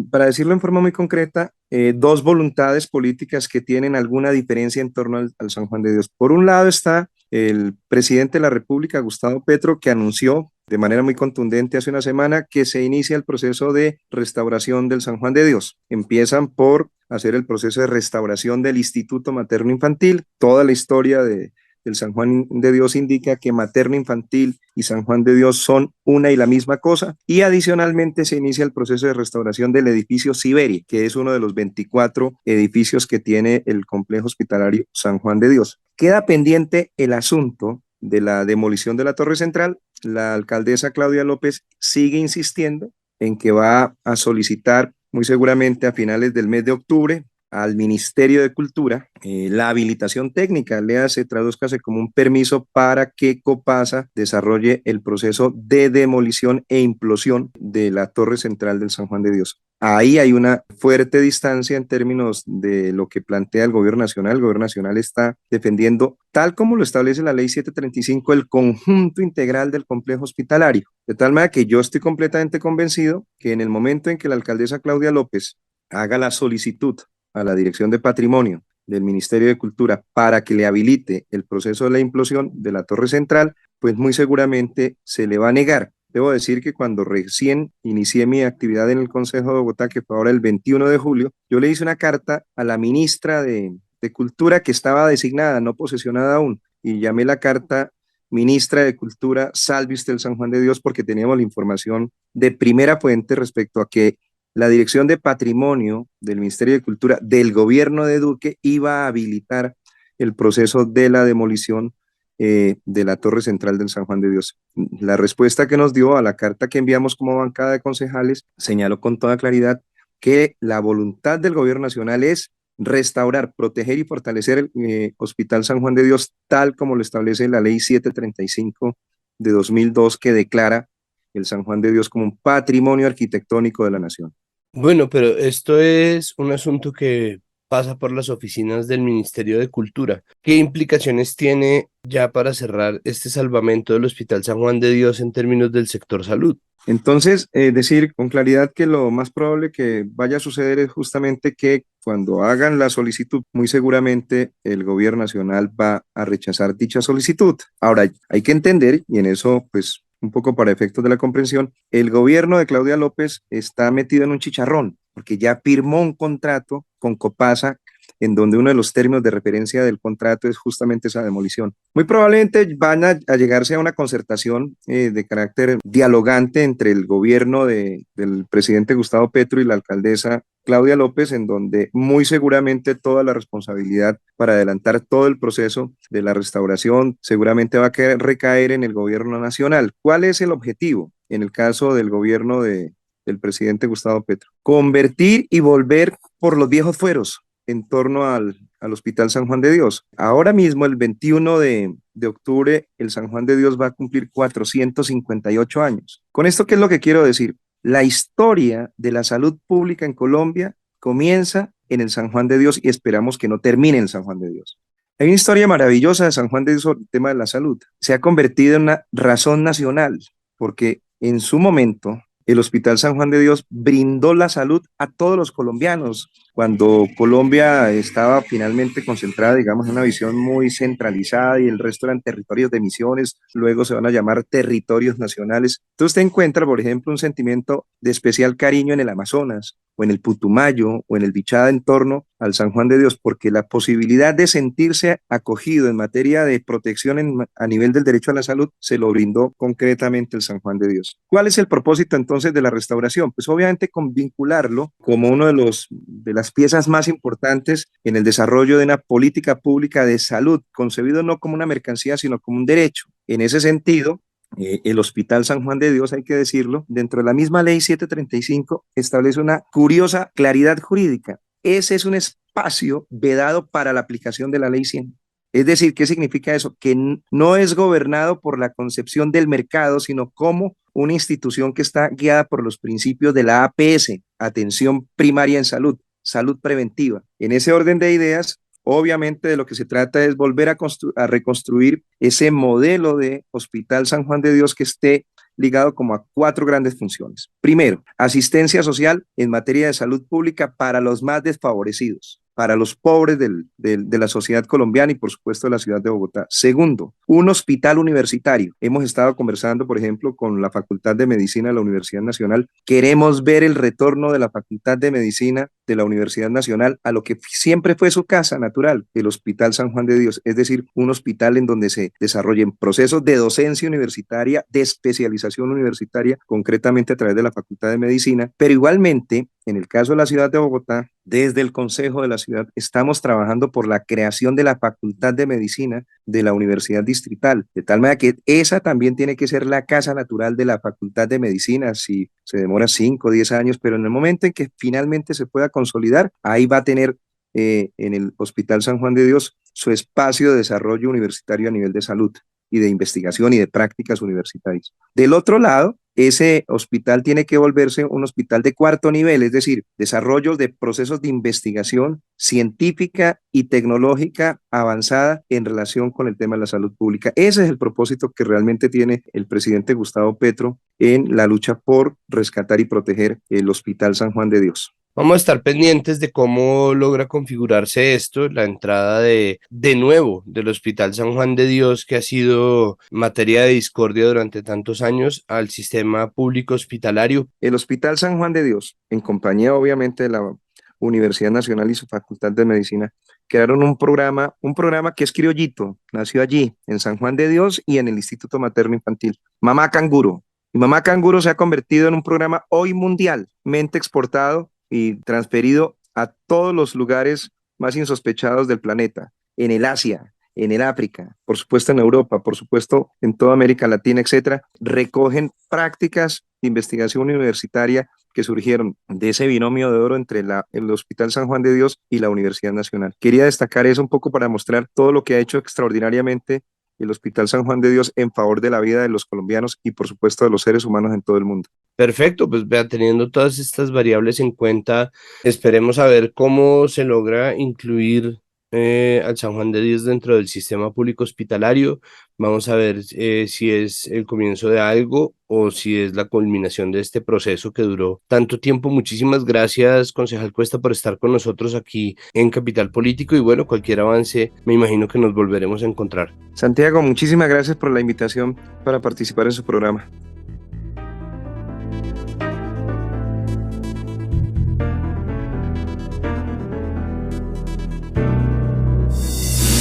para decirlo en forma muy concreta, dos voluntades políticas que tienen alguna diferencia en torno al San Juan de Dios. Por un lado está el presidente de la República, Gustavo Petro, que anunció de manera muy contundente hace una semana que se inicia el proceso de restauración del San Juan de Dios. Empiezan por hacer el proceso de restauración del Instituto Materno Infantil. Toda la historia del San Juan de Dios indica que materno infantil y San Juan de Dios son una y la misma cosa. Y adicionalmente se inicia el proceso de restauración del edificio Siberia, que es uno de los 24 edificios que tiene el complejo hospitalario San Juan de Dios. Queda pendiente el asunto de la demolición de la Torre Central. La alcaldesa Claudia López sigue insistiendo en que va a solicitar muy seguramente a finales del mes de octubre al Ministerio de Cultura la habilitación técnica, tradúzcase como un permiso para que Copasa desarrolle el proceso de demolición e implosión de la Torre Central del San Juan de Dios. Ahí hay una fuerte distancia en términos de lo que plantea el gobierno nacional. El gobierno nacional está defendiendo, tal como lo establece la ley 735, el conjunto integral del complejo hospitalario. De tal manera que yo estoy completamente convencido que en el momento en que la alcaldesa Claudia López haga la solicitud a la Dirección de Patrimonio del Ministerio de Cultura para que le habilite el proceso de la implosión de la Torre Central, pues muy seguramente se le va a negar. Debo decir que cuando recién inicié mi actividad en el Consejo de Bogotá, que fue ahora el 21 de julio, yo le hice una carta a la ministra de Cultura que estaba designada, no posesionada aún, y llamé la carta Ministra de Cultura, salve usted el San Juan de Dios, porque teníamos la información de primera fuente respecto a que la Dirección de Patrimonio del Ministerio de Cultura del gobierno de Duque iba a habilitar el proceso de la demolición de la Torre Central del San Juan de Dios. La respuesta que nos dio a la carta que enviamos como bancada de concejales señaló con toda claridad que la voluntad del gobierno nacional es restaurar, proteger y fortalecer el Hospital San Juan de Dios tal como lo establece la ley 735 de 2002, que declara el San Juan de Dios como un patrimonio arquitectónico de la nación. Bueno, pero esto es un asunto que pasa por las oficinas del Ministerio de Cultura. ¿Qué implicaciones tiene, ya para cerrar, este salvamento del Hospital San Juan de Dios en términos del sector salud? Entonces, decir con claridad que lo más probable que vaya a suceder es justamente que cuando hagan la solicitud, muy seguramente el gobierno nacional va a rechazar dicha solicitud. Ahora, hay que entender, y en eso, pues, un poco para efectos de la comprensión, el gobierno de Claudia López está metido en un chicharrón, porque ya firmó un contrato con Copasa en donde uno de los términos de referencia del contrato es justamente esa demolición. Muy probablemente van a llegarse a una concertación de carácter dialogante entre el gobierno del presidente Gustavo Petro y la alcaldesa Claudia López, en donde muy seguramente toda la responsabilidad para adelantar todo el proceso de la restauración seguramente va a recaer en el gobierno nacional. ¿Cuál es el objetivo en el caso del gobierno del presidente Gustavo Petro? Convertir y volver por los viejos fueros en torno al Hospital San Juan de Dios. Ahora mismo, el 21 de octubre, el San Juan de Dios va a cumplir 458 años. ¿Con esto qué es lo que quiero decir? La historia de la salud pública en Colombia comienza en el San Juan de Dios y esperamos que no termine en el San Juan de Dios. Hay una historia maravillosa de San Juan de Dios sobre el tema de la salud. Se ha convertido en una razón nacional porque en su momento el Hospital San Juan de Dios brindó la salud a todos los colombianos. Cuando Colombia estaba finalmente concentrada, digamos, en una visión muy centralizada y el resto eran territorios de misiones, luego se van a llamar territorios nacionales. Entonces usted encuentra, por ejemplo, un sentimiento de especial cariño en el Amazonas, o en el Putumayo, o en el Bichada en torno al San Juan de Dios, porque la posibilidad de sentirse acogido en materia de protección a nivel del derecho a la salud se lo brindó concretamente el San Juan de Dios. ¿Cuál es el propósito entonces de la restauración? Pues obviamente con vincularlo como uno de las piezas más importantes en el desarrollo de una política pública de salud, concebido no como una mercancía, sino como un derecho. En ese sentido, el Hospital San Juan de Dios, hay que decirlo, dentro de la misma ley 735, establece una curiosa claridad jurídica. Ese es un espacio vedado para la aplicación de la ley 100. Es decir, ¿qué significa eso? Que no es gobernado por la concepción del mercado, sino como una institución que está guiada por los principios de la APS, atención primaria en salud, salud preventiva. En ese orden de ideas, obviamente de lo que se trata es volver a reconstruir ese modelo de Hospital San Juan de Dios que esté ligado como a 4 grandes funciones. Primero, asistencia social en materia de salud pública para los más desfavorecidos, para los pobres de la sociedad colombiana y por supuesto de la ciudad de Bogotá. Segundo, un hospital universitario. Hemos estado conversando, por ejemplo, con la Facultad de Medicina de la Universidad Nacional. Queremos ver el retorno de la Facultad de Medicina de la Universidad Nacional a lo que siempre fue su casa natural, el Hospital San Juan de Dios, es decir, un hospital en donde se desarrollen procesos de docencia universitaria, de especialización universitaria, concretamente a través de la Facultad de Medicina, pero igualmente, en el caso de la ciudad de Bogotá, desde el Consejo de la Ciudad estamos trabajando por la creación de la Facultad de Medicina de la Universidad Distrital, de tal manera que esa también tiene que ser la casa natural de la Facultad de Medicina, si se demora 5 o 10 años, pero en el momento en que finalmente se pueda consolidar, ahí va a tener en el Hospital San Juan de Dios su espacio de desarrollo universitario a nivel de salud y de investigación y de prácticas universitarias. Del otro lado, ese hospital tiene que volverse un hospital de 4º nivel, es decir, desarrollo de procesos de investigación científica y tecnológica avanzada en relación con el tema de la salud pública. Ese es el propósito que realmente tiene el presidente Gustavo Petro en la lucha por rescatar y proteger el Hospital San Juan de Dios. Vamos a estar pendientes de cómo logra configurarse esto, la entrada de nuevo del Hospital San Juan de Dios, que ha sido materia de discordia durante tantos años, al sistema público hospitalario. El Hospital San Juan de Dios, en compañía obviamente de la Universidad Nacional y su Facultad de Medicina, crearon un programa que es criollito, nació allí, en San Juan de Dios y en el Instituto Materno Infantil, Mamá Canguro. Y Mamá Canguro se ha convertido en un programa hoy mundialmente exportado y transferido a todos los lugares más insospechados del planeta, en el Asia, en el África, por supuesto en Europa, por supuesto en toda América Latina, etcétera. Recogen prácticas de investigación universitaria que surgieron de ese binomio de oro entre el Hospital San Juan de Dios y la Universidad Nacional. Quería destacar eso un poco para mostrar todo lo que ha hecho extraordinariamente y el Hospital San Juan de Dios en favor de la vida de los colombianos y por supuesto de los seres humanos en todo el mundo. Perfecto, pues vea, teniendo todas estas variables en cuenta, esperemos a ver cómo se logra incluir al San Juan de Dios dentro del sistema público hospitalario. Vamos a ver si es el comienzo de algo o si es la culminación de este proceso que duró tanto tiempo. Muchísimas gracias, concejal Cuesta, por estar con nosotros aquí en Capital Político, y bueno, cualquier avance me imagino que nos volveremos a encontrar. Santiago, muchísimas gracias por la invitación para participar en su programa.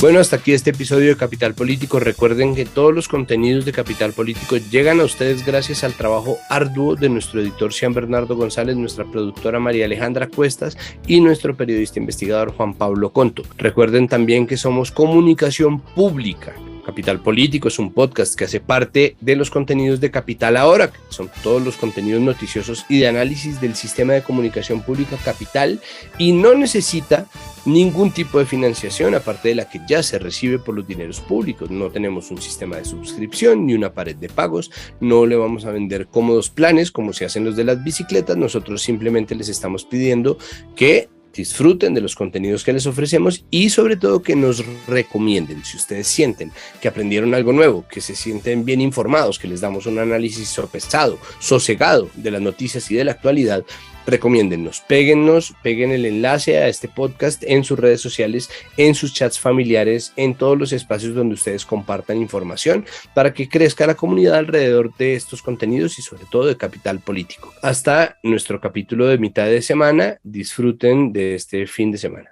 Bueno, hasta aquí este episodio de Capital Político. Recuerden que todos los contenidos de Capital Político llegan a ustedes gracias al trabajo arduo de nuestro editor Sean Bernardo González, nuestra productora María Alejandra Cuestas y nuestro periodista investigador Juan Pablo Conto. Recuerden también que somos comunicación pública. Capital Político es un podcast que hace parte de los contenidos de Capital Ahora, que son todos los contenidos noticiosos y de análisis del sistema de comunicación pública Capital, y no necesita ningún tipo de financiación aparte de la que ya se recibe por los dineros públicos. No tenemos un sistema de suscripción ni una pared de pagos, no le vamos a vender cómodos planes como se hacen los de las bicicletas. Nosotros simplemente les estamos pidiendo que disfruten de los contenidos que les ofrecemos y sobre todo que nos recomienden. Si ustedes sienten que aprendieron algo nuevo, que se sienten bien informados, que les damos un análisis sopesado, sosegado de las noticias y de la actualidad, recomiéndennos, peguen el enlace a este podcast en sus redes sociales, en sus chats familiares, en todos los espacios donde ustedes compartan información para que crezca la comunidad alrededor de estos contenidos y sobre todo de Capital Político. Hasta nuestro capítulo de mitad de semana, disfruten de este fin de semana.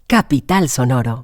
Capital Sonoro.